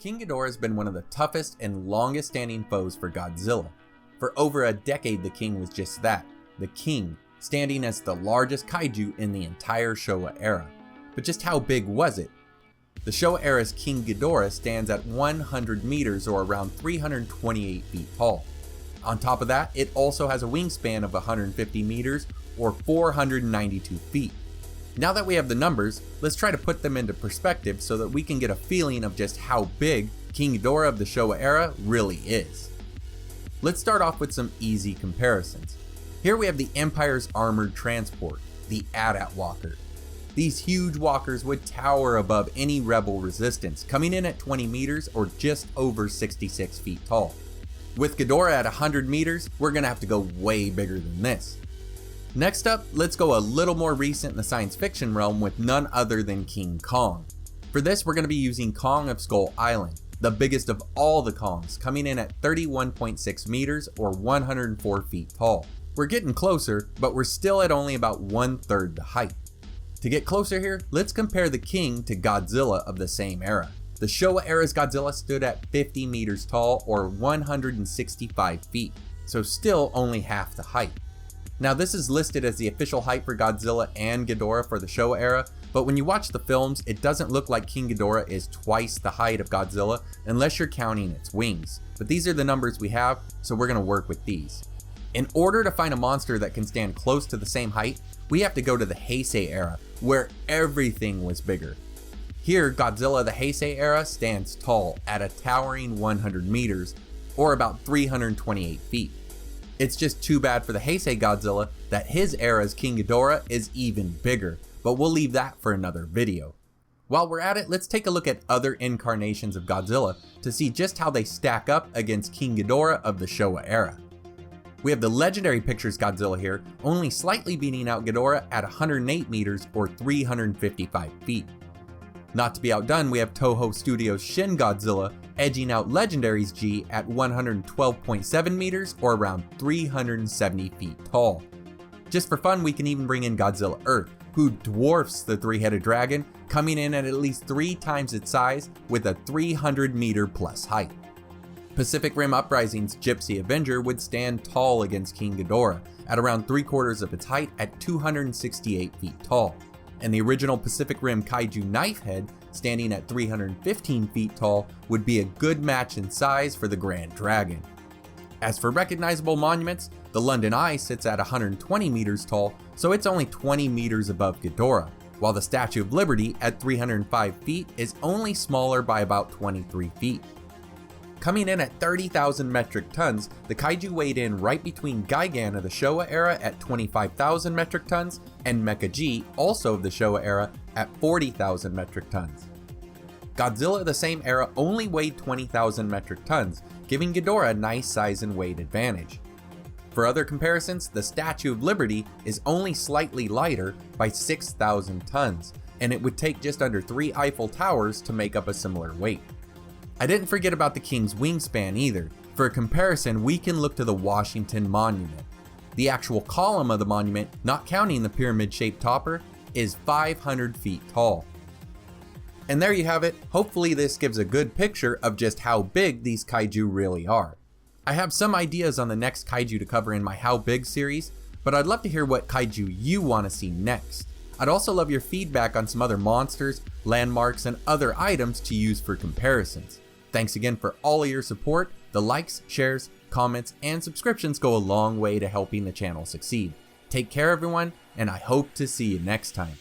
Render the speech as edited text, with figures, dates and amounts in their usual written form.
King Ghidorah has been one of the toughest and longest standing foes for Godzilla. For over a decade the king was just that, the king, standing as the largest kaiju in the entire Showa era. But just how big was it? The Showa era's King Ghidorah stands at 100 meters or around 328 feet tall. On top of that, it also has a wingspan of 150 meters or 492 feet. Now that we have the numbers, let's try to put them into perspective so that we can get a feeling of just how big King Ghidorah of the Showa era really is. Let's start off with some easy comparisons. Here we have the Empire's armored transport, the AT-AT Walker. These huge walkers would tower above any rebel resistance, coming in at 20 meters or just over 66 feet tall. With Ghidorah at 100 meters, we're gonna have to go way bigger than this. Next up, let's go a little more recent in the science fiction realm with none other than King Kong. For this, we're gonna be using Kong of Skull Island, the biggest of all the Kongs, coming in at 31.6 meters or 104 feet tall. We're getting closer, but we're still at only about 1/3 the height. To get closer here, let's compare the king to Godzilla of the same era. The Showa era's Godzilla stood at 50 meters tall or 165 feet, so still only half the height. Now this is listed as the official height for Godzilla and Ghidorah for the Showa era, but when you watch the films, it doesn't look like King Ghidorah is twice the height of Godzilla unless you're counting its wings. But these are the numbers we have, so we're gonna work with these. In order to find a monster that can stand close to the same height, we have to go to the Heisei era, where everything was bigger. Here, Godzilla of the Heisei era stands tall at a towering 100 meters, or about 328 feet. It's just too bad for the Heisei Godzilla that his era's King Ghidorah is even bigger, but we'll leave that for another video. While we're at it, let's take a look at other incarnations of Godzilla to see just how they stack up against King Ghidorah of the Showa era. We have the Legendary Pictures Godzilla here, only slightly beating out Ghidorah at 108 meters or 355 feet. Not to be outdone, we have Toho Studios' Shin Godzilla edging out Legendary's G at 112.7 meters or around 370 feet tall. Just for fun, we can even bring in Godzilla Earth, who dwarfs the three-headed dragon, coming in at least 3 times its size with a 300 meter plus height. Pacific Rim Uprising's Gypsy Avenger would stand tall against King Ghidorah at around 3/4 of its height at 268 feet tall. And the original Pacific Rim Kaiju Knifehead, standing at 315 feet tall, would be a good match in size for the Grand Dragon. As for recognizable monuments, the London Eye sits at 120 meters tall, so it's only 20 meters above Ghidorah, while the Statue of Liberty at 305 feet is only smaller by about 23 feet. Coming in at 30,000 metric tons, the kaiju weighed in right between Gigan of the Showa era at 25,000 metric tons and Mecha G, also of the Showa era, at 40,000 metric tons. Godzilla of the same era only weighed 20,000 metric tons, giving Ghidorah a nice size and weight advantage. For other comparisons, the Statue of Liberty is only slightly lighter by 6,000 tons, and it would take just under 3 Eiffel Towers to make up a similar weight. I didn't forget about the king's wingspan either. For a comparison, we can look to the Washington Monument. The actual column of the monument, not counting the pyramid-shaped topper, is 500 feet tall. And there you have it. Hopefully this gives a good picture of just how big these kaiju really are. I have some ideas on the next kaiju to cover in my How Big series, but I'd love to hear what kaiju you want to see next. I'd also love your feedback on some other monsters, landmarks, and other items to use for comparisons. Thanks again for all of your support. The likes, shares, comments, and subscriptions go a long way to helping the channel succeed. Take care everyone, and I hope to see you next time.